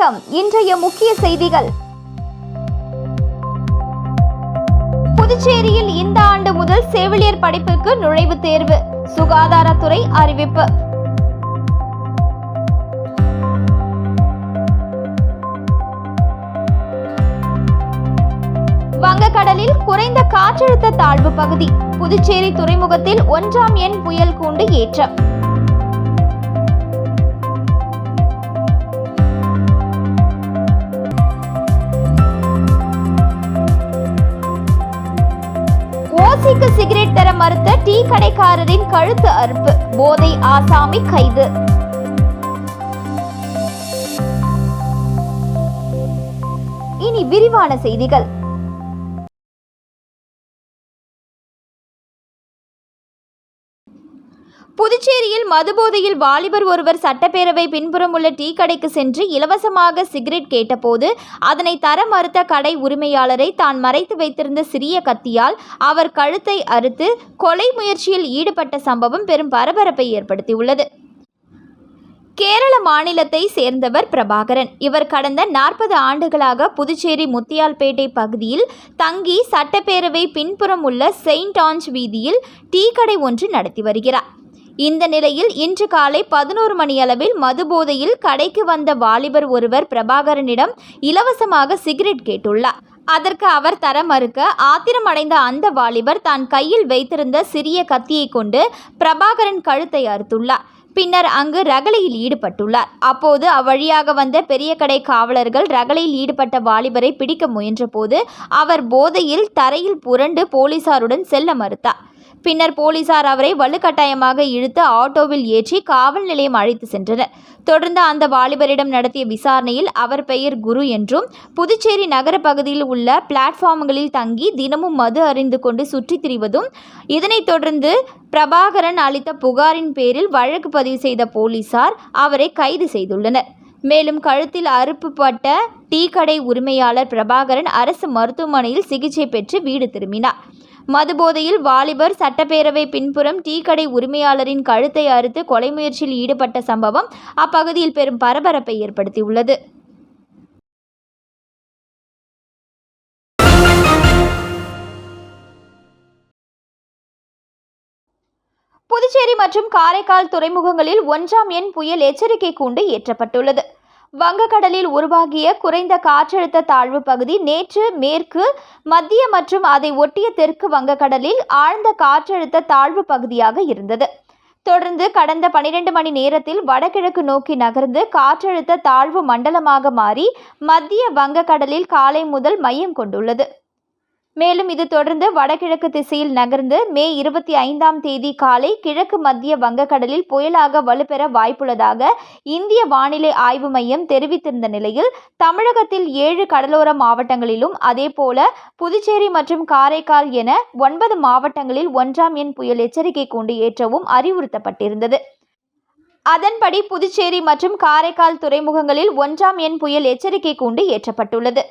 வணக்கம். இன்றைய முக்கிய செய்திகள். புதுச்சேரியில் இந்த ஆண்டு முதல் செவிலியர் படிப்புக்கு நுழைவுத் தேர்வு, சுகாதாரத்துறை அறிவிப்பு. வங்கக்கடலில் குறைந்த காற்றழுத்த தாழ்வு பகுதி, புதுச்சேரி துறைமுகத்தில் 1ஆம் எண் புயல் கூண்டு ஏற்றம். ஓசிக்கு சிகரெட் தர மறுத்த டீ கடைக்காரரின் கழுத்து அறுப்பு, போதை ஆசாமி கைது. இனி விரிவான செய்திகள். புதுச்சேரியில் மதுபோதையில் வாலிபர் ஒருவர் சட்டப்பேரவை பின்புறம் உள்ள டீ கடைக்கு சென்று இலவசமாக சிகரெட் கேட்டபோது அதனை தர மறுத்த கடை உரிமையாளரை தான் மறைத்து வைத்திருந்த சிறிய கத்தியால் அவர் கழுத்தை அறுத்து கொலை முயற்சியில் ஈடுபட்ட சம்பவம் பெரும் பரபரப்பை ஏற்படுத்தியுள்ளது. கேரள மாநிலத்தை சேர்ந்தவர் பிரபாகரன். இவர் கடந்த 40 ஆண்டுகளாக புதுச்சேரி முத்தியால்பேட்டை பகுதியில் தங்கி சட்டப்பேரவை பின்புறம் உள்ள செயின்ட் ஆன்ஸ் வீதியில் டீ கடை ஒன்று நடத்தி வருகிறார். இந்த நிலையில் இன்று காலை 11 மணியளவில் மதுபோதையில் கடைக்கு வந்த வாலிபர் ஒருவர் பிரபாகரனிடம் இலவசமாக சிகரெட் கேட்டுள்ளார். அதற்கு அவர் தர மறுக்க ஆத்திரமடைந்த அந்த வாலிபர் தான் கையில் வைத்திருந்த சிறிய கத்தியை கொண்டு பிரபாகரன் கழுத்தை அறுத்துள்ளார். பின்னர் அங்கு ரகளையில் ஈடுபட்டுள்ளார். அப்போது அவ்வழியாக வந்த பெரிய கடை காவலர்கள் ரகளையில் ஈடுபட்ட வாலிபரை பிடிக்க முயன்றபோது அவர் போதையில் தரையில் புரண்டு போலீசாருடன் செல்ல மறுத்தார். பின்னர் போலீசார் அவரை வலுக்கட்டாயமாக இழுத்து ஆட்டோவில் ஏற்றி காவல் நிலையம் அழைத்து சென்றனர். தொடர்ந்து அந்த வாலிபரிடம் நடத்திய விசாரணையில் அவர் பெயர் குரு என்றும் புதுச்சேரி நகர பகுதியில் உள்ள பிளாட்ஃபார்ம்களில் தங்கி தினமும் மது அறிந்து கொண்டு சுற்றித் திரிவதும், இதனைத் தொடர்ந்து பிரபாகரன் அளித்த புகாரின் பேரில் வழக்கு பதிவு செய்த போலீசார் அவரை கைது செய்துள்ளனர். மேலும் கழுத்தில் அறுப்புப்பட்ட டீ கடை உரிமையாளர் பிரபாகரன் அரசு மருத்துவமனையில் சிகிச்சை பெற்று வீடு திரும்பினார். மதுபோதையில் வாலிபர் சட்டப்பேரவை பின்புறம் டீ கடை உரிமையாளரின் கழுத்தை அறுத்து கொலை முயற்சியில் ஈடுபட்ட சம்பவம் அப்பகுதியில் பெரும் பரபரப்பை ஏற்படுத்தியுள்ளது. புதுச்சேரி மற்றும் காரைக்கால் துறைமுகங்களில் 1ஆம் எண் புயல் எச்சரிக்கை கூண்டு ஏற்றப்பட்டுள்ளது. வங்கக்கடலில் உருவாகிய குறைந்த காற்றழுத்த தாழ்வு பகுதி நேற்று மேற்கு, மத்திய மற்றும் அதை ஒட்டிய தெற்கு வங்கக்கடலில் ஆழ்ந்த காற்றழுத்த தாழ்வு பகுதியாக இருந்தது. தொடர்ந்து கடந்த 12 மணி நேரத்தில் வடகிழக்கு நோக்கி நகர்ந்து காற்றழுத்த தாழ்வு மண்டலமாக மாறி மத்திய வங்கக்கடலில் காலை முதல் மையம் கொண்டுள்ளது. மேலும் இது தொடர்ந்து வடகிழக்கு திசையில் நகர்ந்து மே 25ஆம் தேதி காலை கிழக்கு மத்திய வங்கக்கடலில் புயலாக வலுப்பெற வாய்ப்புள்ளதாக இந்திய வானிலை ஆய்வு மையம் தெரிவித்திருந்த நிலையில் தமிழகத்தில் 7 கடலோர மாவட்டங்களிலும் அதேபோல புதுச்சேரி மற்றும் காரைக்கால் என 9 மாவட்டங்களில் 1ஆம் எண் புயல் எச்சரிக்கை கூண்டு ஏற்றவும் அறிவுறுத்தப்பட்டிருந்தது. அதன்படி புதுச்சேரி மற்றும் காரைக்கால் துறைமுகங்களில் 1ஆம் எண் புயல் எச்சரிக்கை கூண்டு ஏற்றப்பட்டுள்ளது.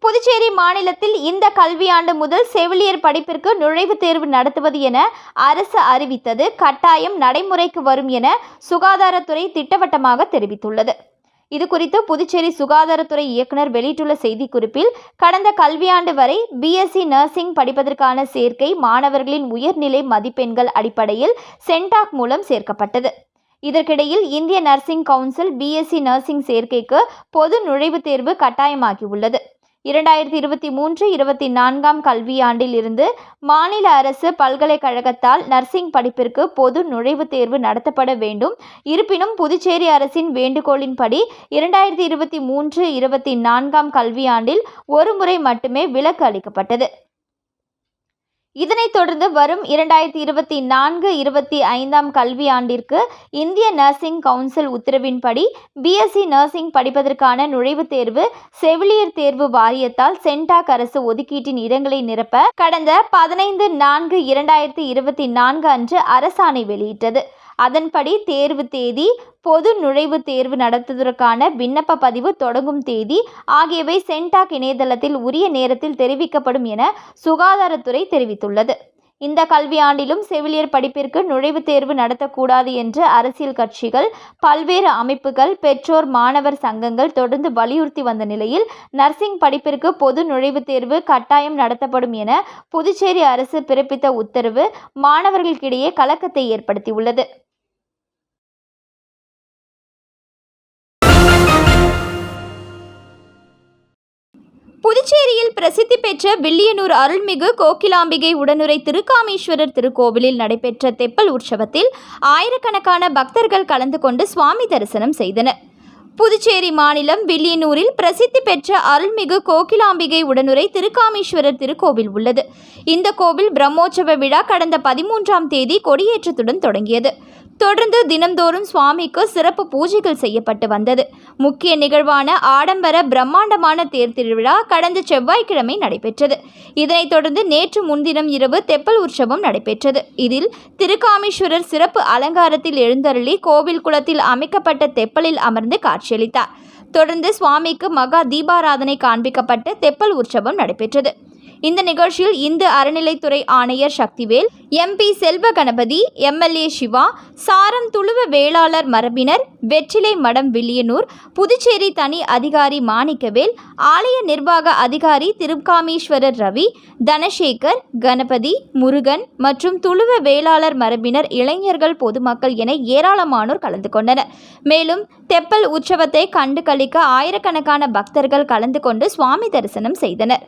புதுச்சேரி மாநிலத்தில் இந்த கல்வியாண்டு முதல் செவிலியர் படிப்பிற்கு நுழைவுத் தேர்வு நடத்துவது என அரசு அறிவித்தது கட்டாயம் நடைமுறைக்கு வரும் என சுகாதாரத்துறை திட்டவட்டமாக தெரிவித்துள்ளது. இதுகுறித்து புதுச்சேரி சுகாதாரத்துறை இயக்குனர் வெளியிட்டுள்ள செய்திக்குறிப்பில், கடந்த கல்வியாண்டு வரை பிஎஸ்சி நர்சிங் படிப்பதற்கான சேர்க்கை மாணவர்களின் உயர்நிலை மதிப்பெண்கள் அடிப்படையில் சென்டாக் மூலம் சேர்க்கப்பட்டது. இதற்கிடையில் இந்திய நர்சிங் கவுன்சில் பிஎஸ்சி நர்சிங் சேர்க்கைக்கு பொது நுழைவுத் தேர்வு கட்டாயமாகியுள்ளது. 2023-24ஆம் கல்வியாண்டில் இருந்து மாநில அரசு பல்கலைக்கழகத்தால் நர்சிங் படிப்பிற்கு பொது நுழைவுத் தேர்வு நடத்தப்பட வேண்டும். இருப்பினும் புதுச்சேரி அரசின் வேண்டுகோளின்படி 2023-24ஆம் கல்வியாண்டில் ஒரு முறை மட்டுமே விலக்கு அளிக்கப்பட்டது. இதனைத் தொடர்ந்து வரும் 2024-25ஆம் கல்வியாண்டிற்கு இந்திய நர்சிங் கவுன்சில் உத்தரவின்படி பிஎஸ்சி நர்சிங் படிப்பதற்கான நுழைவுத் தேர்வு செவிலியர் தேர்வு வாரியத்தால் சென்டாக் அரசு ஒதுக்கீட்டின் இடங்களை நிரப்ப கடந்த 15/4/2024 அன்று அரசாணை வெளியிட்டது. அதன்படி தேர்வு தேதி பொது நுழைவுத் தேர்வு நடத்துவதற்கான விண்ணப்ப பதிவு தொடங்கும் தேதி ஆகியவை சென்டாக் இணையதளத்தில் உரிய நேரத்தில் தெரிவிக்கப்படும் என சுகாதாரத்துறை தெரிவித்துள்ளது. இந்த கல்வியாண்டிலும் செவிலியர் படிப்பிற்கு நுழைவுத் தேர்வு நடத்தக்கூடாது என்று அரசியல் கட்சிகள், பல்வேறு அமைப்புகள், பெற்றோர், மாணவர் சங்கங்கள் தொடர்ந்து வலியுறுத்தி வந்த நிலையில் நர்சிங் படிப்பிற்கு பொது நுழைவுத் தேர்வு கட்டாயம் நடத்தப்படும் என புதுச்சேரி அரசு பிறப்பித்த உத்தரவு மாணவர்களுக்கிடையே கலக்கத்தை ஏற்படுத்தியுள்ளது. புதுச்சேரியில் பிரசித்தி பெற்ற வில்லியனூர் அருள்மிகு கோகிலாம்பிகை உடனுறை திருக்காமீஸ்வரர் திருக்கோவிலில் நடைபெற்ற தெப்பல் உற்சவத்தில் ஆயிரக்கணக்கான பக்தர்கள் கலந்து கொண்டு சுவாமி தரிசனம் செய்தனர். புதுச்சேரி மாநிலம் வில்லியனூரில் பிரசித்தி பெற்ற அருள்மிகு கோகிலாம்பிகை உடனுறை திருக்காமீஸ்வரர் திருக்கோவில் உள்ளது. இந்த கோவில் பிரம்மோற்சவ விழா கடந்த 13ஆம் தேதி கொடியேற்றத்துடன் தொடங்கியது. தொடர்ந்து தினந்தோறும் சுவாமிக்கு சிறப்பு பூஜைகள் செய்யப்பட்டு வந்தது. முக்கிய நிகழ்வான ஆடம்பர பிரம்மாண்டமான தேர் திருவிழா கடந்த செவ்வாய்க்கிழமை நடைபெற்றது. இதனைத் தொடர்ந்து நேற்று முன்தினம் இரவு தெப்பல் உற்சவம் நடைபெற்றது. இதில் திருக்காமீஸ்வரர் சிறப்பு அலங்காரத்தில் எழுந்தருளி கோவில் குளத்தில் அமைக்கப்பட்ட தெப்பலில் அமர்ந்து காட்சியளித்தார். தொடர்ந்து சுவாமிக்கு மகா தீபாராதனை காண்பிக்கப்பட்டு தெப்பல் உற்சவம் நடைபெற்றது. இந்த நிகழ்ச்சியில் இந்து அறநிலைத்துறை ஆணையர் சக்திவேல், MP செல்வ கணபதி, MLA சிவா, சாரம் துளுவ வேளாளர் மரபினர், வெற்றிலை மடம் வில்லியனூர், புதுச்சேரி தனி அதிகாரி மாணிக்கவேல், ஆலய நிர்வாக அதிகாரி திருக்காமீஸ்வரர் ரவி, தனசேகர், கணபதி, முருகன் மற்றும் துளுவ வேளாளர் மரபினர், இளைஞர்கள், பொதுமக்கள் என ஏராளமானோர் கலந்து கொண்டனர். மேலும் தெப்பல் உற்சவத்தை கண்டு களிக்க ஆயிரக்கணக்கான பக்தர்கள் கலந்து கொண்டு சுவாமி தரிசனம் செய்தனர்.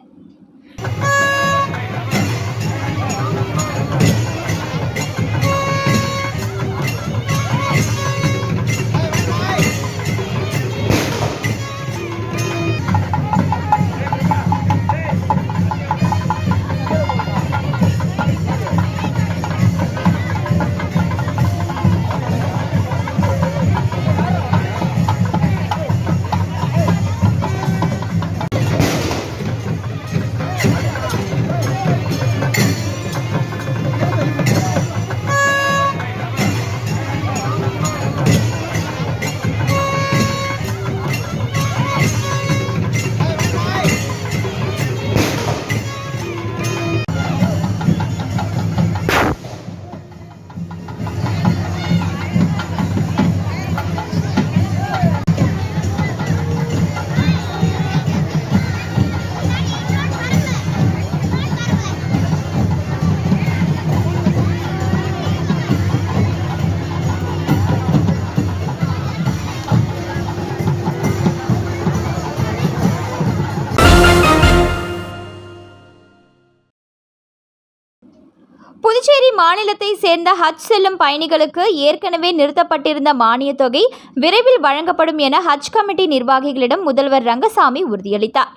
புதுச்சேரி மாநிலத்தை சேர்ந்த ஹஜ் செல்லும் பயணிகளுக்கு ஏற்கனவே நிறுத்தப்பட்டிருந்த மானியத் தொகை விரைவில் வழங்கப்படும் என ஹஜ் கமிட்டி நிர்வாகிகளிடம் முதல்வர் ரங்கசாமி உறுதியளித்தார்.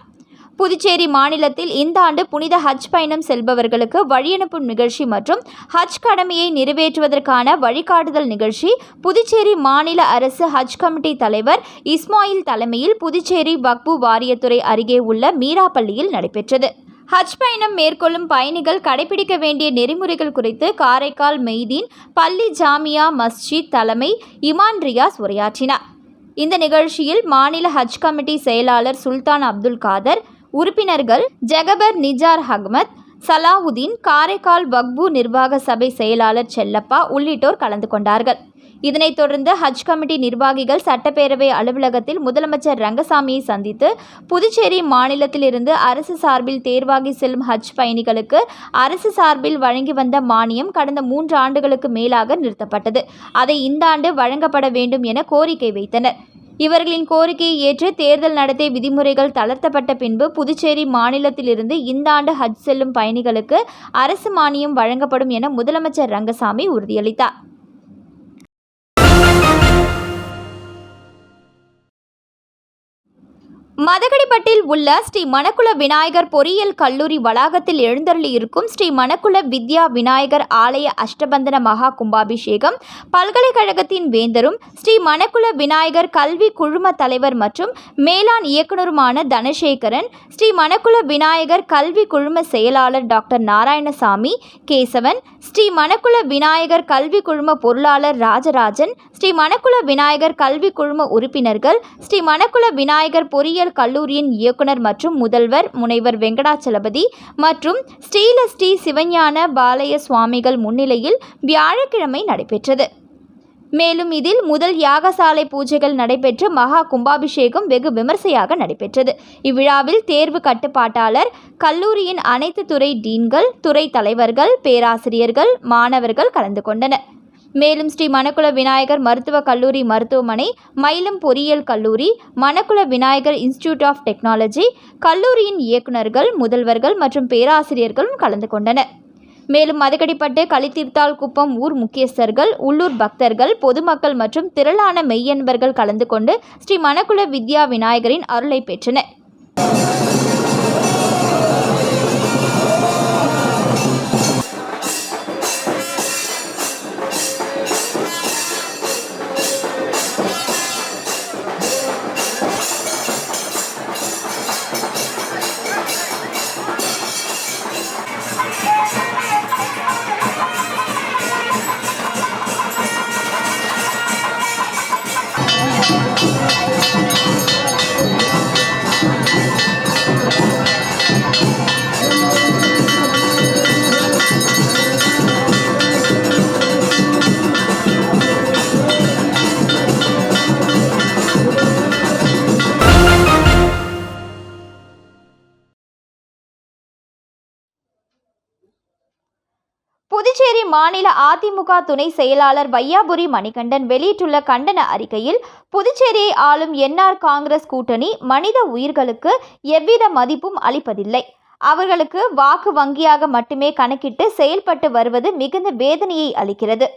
புதுச்சேரி மாநிலத்தில் இந்த ஆண்டு புனித ஹஜ் பயணம் செல்பவர்களுக்கு வழியனுப்பும் நிகழ்ச்சி மற்றும் ஹஜ் கடமையை நிறைவேற்றுவதற்கான வழிகாட்டுதல் நிகழ்ச்சி புதுச்சேரி மாநில அரசு ஹஜ் கமிட்டி தலைவர் இஸ்மாயில் தலைமையில் புதுச்சேரி வக்பு வாரியத்துறை அருகே உள்ள மீராப்பள்ளியில் நடைபெற்றது. ஹஜ் பயணம் மேற்கொள்ளும் பயணிகள் கடைபிடிக்க வேண்டிய நெறிமுறைகள் குறித்து காரைக்கால் மெய்தீன் பள்ளி ஜாமியா மஸ்ஜித் தலைமை இமான் ரியாஸ் உரையாற்றினார். இந்த நிகழ்ச்சியில் மாநில ஹஜ் கமிட்டி செயலாளர் சுல்தான் அப்துல் காதர், உறுப்பினர்கள் ஜெகபர் நிஜார் அகமத், சலாவுதீன், காரைக்கால் வக்பு நிர்வாக சபை செயலாளர் செல்லப்பா உள்ளிட்டோர் கலந்து கொண்டார்கள். இதனைத் தொடர்ந்து ஹஜ் கமிட்டி நிர்வாகிகள் சட்டப்பேரவை அலுவலகத்தில் முதலமைச்சர் ரங்கசாமியை சந்தித்து புதுச்சேரி மாநிலத்திலிருந்து அரசு சார்பில் தேர்வாகி செல்லும் ஹஜ் பயணிகளுக்கு அரசு சார்பில் வழங்கி வந்த மானியம் கடந்த 3 ஆண்டுகளுக்கு மேலாக நிறுத்தப்பட்டது. அதை இந்த ஆண்டு வழங்கப்பட வேண்டும் என கோரிக்கை வைத்தனர். இவர்களின் கோரிக்கையை ஏற்று தேர்தல் நடத்தை விதிமுறைகள் தளர்த்தப்பட்ட பின்பு புதுச்சேரி மாநிலத்திலிருந்து இந்த ஆண்டு ஹஜ் செல்லும் பயணிகளுக்கு அரசு மானியம் வழங்கப்படும் என முதலமைச்சர் ரங்கசாமி உறுதியளித்தார். மதகடிப்பட்டில் உள்ள ஸ்ரீ மணக்குள விநாயகர் பொறியியல் கல்லூரி வளாகத்தில் எழுந்தருளி இருக்கும் ஸ்ரீ மணக்குள வித்யா விநாயகர் ஆலய அஷ்டபந்தன மகா கும்பாபிஷேகம் பல்கலைக்கழகத்தின் வேந்தரும் ஸ்ரீ மணக்குள விநாயகர் கல்வி குழும தலைவர் மற்றும் மேலாண் இயக்குநருமான தனசேகரன், ஸ்ரீ மணக்குள விநாயகர் கல்வி குழும செயலாளர் டாக்டர் நாராயணசாமி கேசவன், ஸ்ரீ மணக்குள விநாயகர் கல்வி குழும பொருளாளர் ராஜராஜன், ஸ்ரீ மணக்குள விநாயகர் கல்வி குழும உறுப்பினர்கள், ஸ்ரீ மணக்குள விநாயகர் பொறியியல் கல்லூரியின் இயக்குனர் மற்றும் முதல்வர் முனைவர் வெங்கடாச்சலபதி மற்றும் ஸ்ரீ சிவஞான பாலய சுவாமிகள் முன்னிலையில் வியாழக்கிழமை நடைபெற்றது. மேலும் இதில் முதல் யாகசாலை பூஜைகள் நடைபெற்று மகா கும்பாபிஷேகம் வெகு விமர்சையாக நடைபெற்றது. இவ்விழாவில் தேர்வு கட்டுப்பாட்டாளர், கல்லூரியின் அனைத்து துறை டீன்கள், துறை தலைவர்கள், பேராசிரியர்கள், மாணவர்கள் கலந்து கொண்டனர். மேலும் ஸ்ரீ மணக்குள விநாயகர் மருத்துவக் கல்லூரி மருத்துவமனை, மயிலம் பொறியியல் கல்லூரி, Manakula Vinayagar institute of technology கல்லூரியின் இயக்குநர்கள், முதல்வர்கள் மற்றும் பேராசிரியர்களும் கலந்து கொண்டனர். மேலும் மதகடிப்பட்டு களித்தீர்த்தால் குப்பம் ஊர் முக்கியஸ்தர்கள், உள்ளூர் பக்தர்கள், பொதுமக்கள் மற்றும் திரளான மெய்யன்பர்கள் கலந்து கொண்டு ஸ்ரீ மணக்குள வித்யா விநாயகரின் அருளை பெற்றனர். புதுச்சேரி மாநில அதிமுக துணை செயலாளர் வையாபுரி மணிகண்டன் வெளியிட்டுள்ள கண்டன அறிக்கையில், புதுச்சேரியை ஆளும் என்ஆர் காங்கிரஸ் கூட்டணி மனித உயிர்களுக்கு எவ்வித மதிப்பும் அளிப்பதில்லை. அவர்களுக்கு வாக்கு வங்கியாக மட்டுமே கணக்கிட்டு செயல்பட்டு வருவது மிகுந்த வேதனையை அளிக்கிறது.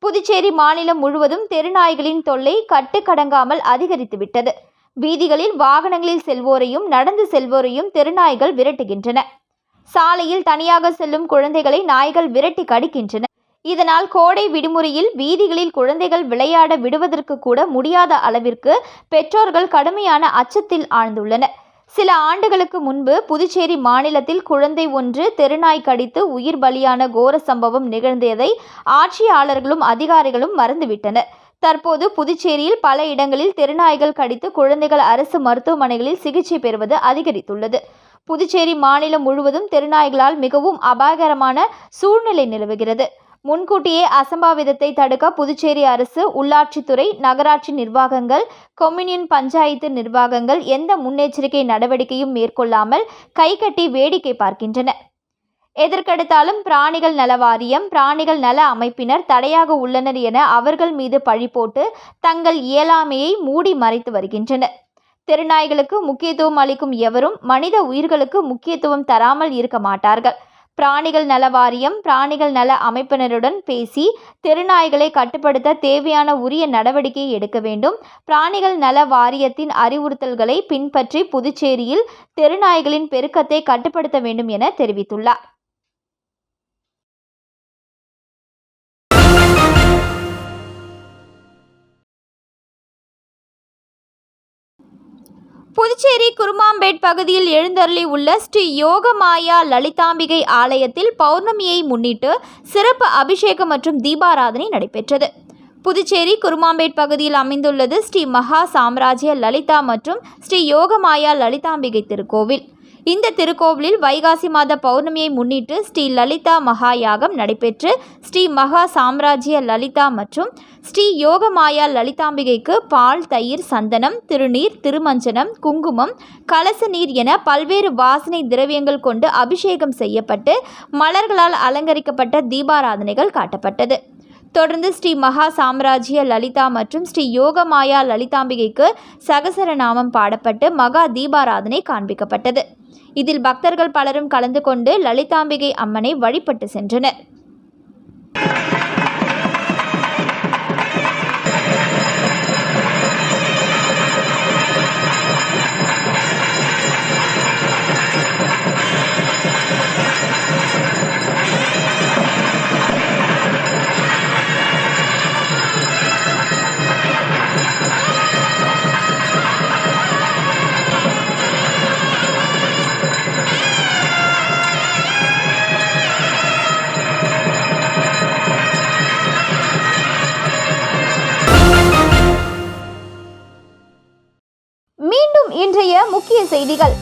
புதுச்சேரி மாநிலம் முழுவதும் தெருநாய்களின் தொல்லை கட்டுக்கடங்காமல் அதிகரித்துவிட்டது. வீதிகளில் வாகனங்களில் செல்வோரையும் நடந்து செல்வோரையும் தெருநாய்கள் விரட்டுகின்றன. சாலையில் தனியாக செல்லும் குழந்தைகளை நாய்கள் விரட்டி கடிக்கின்றன. இதனால் கோடை விடுமுறையில் வீதிகளில் குழந்தைகள் விளையாட விடுவதற்கு கூட முடியாத அளவிற்கு பெற்றோர்கள் கடுமையான அச்சத்தில் ஆழ்ந்துள்ளனர். சில ஆண்டுகளுக்கு முன்பு புதுச்சேரி மாநிலத்தில் குழந்தை ஒன்று தெருநாய் கடித்து உயிர் பலியான கோர சம்பவம் நிகழ்ந்ததை ஆட்சியாளர்களும் அதிகாரிகளும் மறந்துவிட்டனர். தற்போது புதுச்சேரியில் பல இடங்களில் தெருநாய்கள் கடித்து குழந்தைகள் அரசு மருத்துவமனைகளில் சிகிச்சை பெறுவது அதிகரித்துள்ளது. புதுச்சேரி மாநிலம் முழுவதும் தெருநாய்களால் மிகவும் அபாயகரமான சூழ்நிலை நிலவுகிறது. முன்கூட்டியே அசம்பாவிதத்தை தடுக்க புதுச்சேரி அரசு, உள்ளாட்சித்துறை, நகராட்சி நிர்வாகங்கள், கொம்யூனியன் பஞ்சாயத்து நிர்வாகங்கள் எந்த முன்னெச்சரிக்கை நடவடிக்கையும் மேற்கொள்ளாமல் கைகட்டி வேடிக்கை பார்க்கின்றன. எதற்கெடுத்தாலும் பிராணிகள் நல வாரியம், பிராணிகள் நல அமைப்பினர் தடையாக உள்ளனர் என அவர்கள் மீது பழி போட்டு தங்கள் இயலாமையை மூடி மறைத்து வருகின்றனர். தெருநாய்களுக்கு முக்கியத்துவம் அளிக்கும் எவரும் மனித உயிர்களுக்கு முக்கியத்துவம் தராமல் இருக்க மாட்டார்கள். பிராணிகள் நல வாரியம், பிராணிகள் நல அமைப்பினருடன் பேசி தெருநாய்களை கட்டுப்படுத்த தேவையான உரிய நடவடிக்கை எடுக்க வேண்டும். பிராணிகள் நல வாரியத்தின் அறிவுறுத்தல்களை பின்பற்றி புதுச்சேரியில் தெருநாய்களின் பெருக்கத்தை கட்டுப்படுத்த வேண்டும் என தெரிவித்துள்ளார். புதுச்சேரி குருமாம்பேட் பகுதியில் எழுந்தருளி உள்ள ஸ்ரீ யோகமாயா லலிதாம்பிகை ஆலயத்தில் பௌர்ணமியை முன்னிட்டு சிறப்பு அபிஷேகம் மற்றும் தீபாராதனை நடைபெற்றது. புதுச்சேரி குருமாம்பேட் பகுதியில் அமைந்துள்ளது ஸ்ரீ மகா சாம்ராஜ்ய லலிதா மற்றும் ஸ்ரீ யோகமாயா லலிதாம்பிகை திருக்கோவில். இந்த திருக்கோவிலில் வைகாசி மாத பௌர்ணமியை முன்னிட்டு ஸ்ரீ லலிதா மகா யாகம் நடைபெற்று ஸ்ரீ மகா சாம்ராஜ்ய லலிதா மற்றும் ஸ்ரீ யோகமாயா லலிதாம்பிகைக்கு பால், தயிர், சந்தனம், திருநீர், திருமஞ்சனம், குங்குமம், கலச நீர் என பல்வேறு வாசனை திரவியங்கள் கொண்டு அபிஷேகம் செய்யப்பட்டு மலர்களால் அலங்கரிக்கப்பட்ட தீபாராதனைகள் காட்டப்பட்டது. தொடர்ந்து ஸ்ரீ மகா சாம்ராஜ்ய லலிதா மற்றும் ஸ்ரீ யோகமாயா லலிதாம்பிகைக்கு சகசரநாமம் பாடப்பட்டு மகா தீபாராதனை காண்பிக்கப்பட்டது. இதில் பக்தர்கள் பலரும் கலந்து கொண்டு லலிதாம்பிகை அம்மனை வழிபட்டு சென்றனர். முக்கிய செய்திகள்.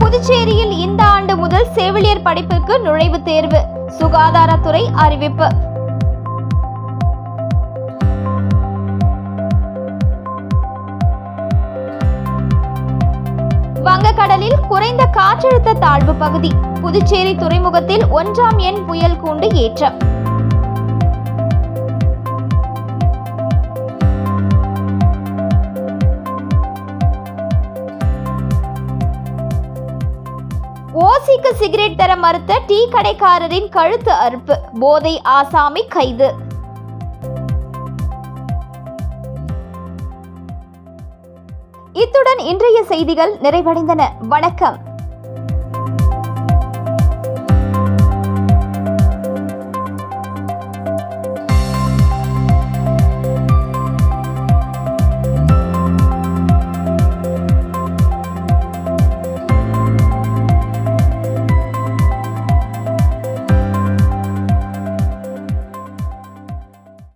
புதுச்சேரியில் இந்த ஆண்டு முதல் செவிலியர் படிப்புக்கு நுழைவுத் தேர்வு, சுகாதாரத்துறை அறிவிப்பு. வங்கக்கடலில் குறைந்த காற்றழுத்த தாழ்வு பகுதி, புதுச்சேரி துறைமுகத்தில் 1ஆம் எண் புயல் கூண்டு ஏற்றம். ஓசிக்கு சிகரெட் தர மறுத்த டீ கடைக்காரரின் கழுத்து அறுப்பு, போதை ஆசாமி கைது. இத்துடன் இன்றைய செய்திகள் நிறைவடைந்தன. வணக்கம்.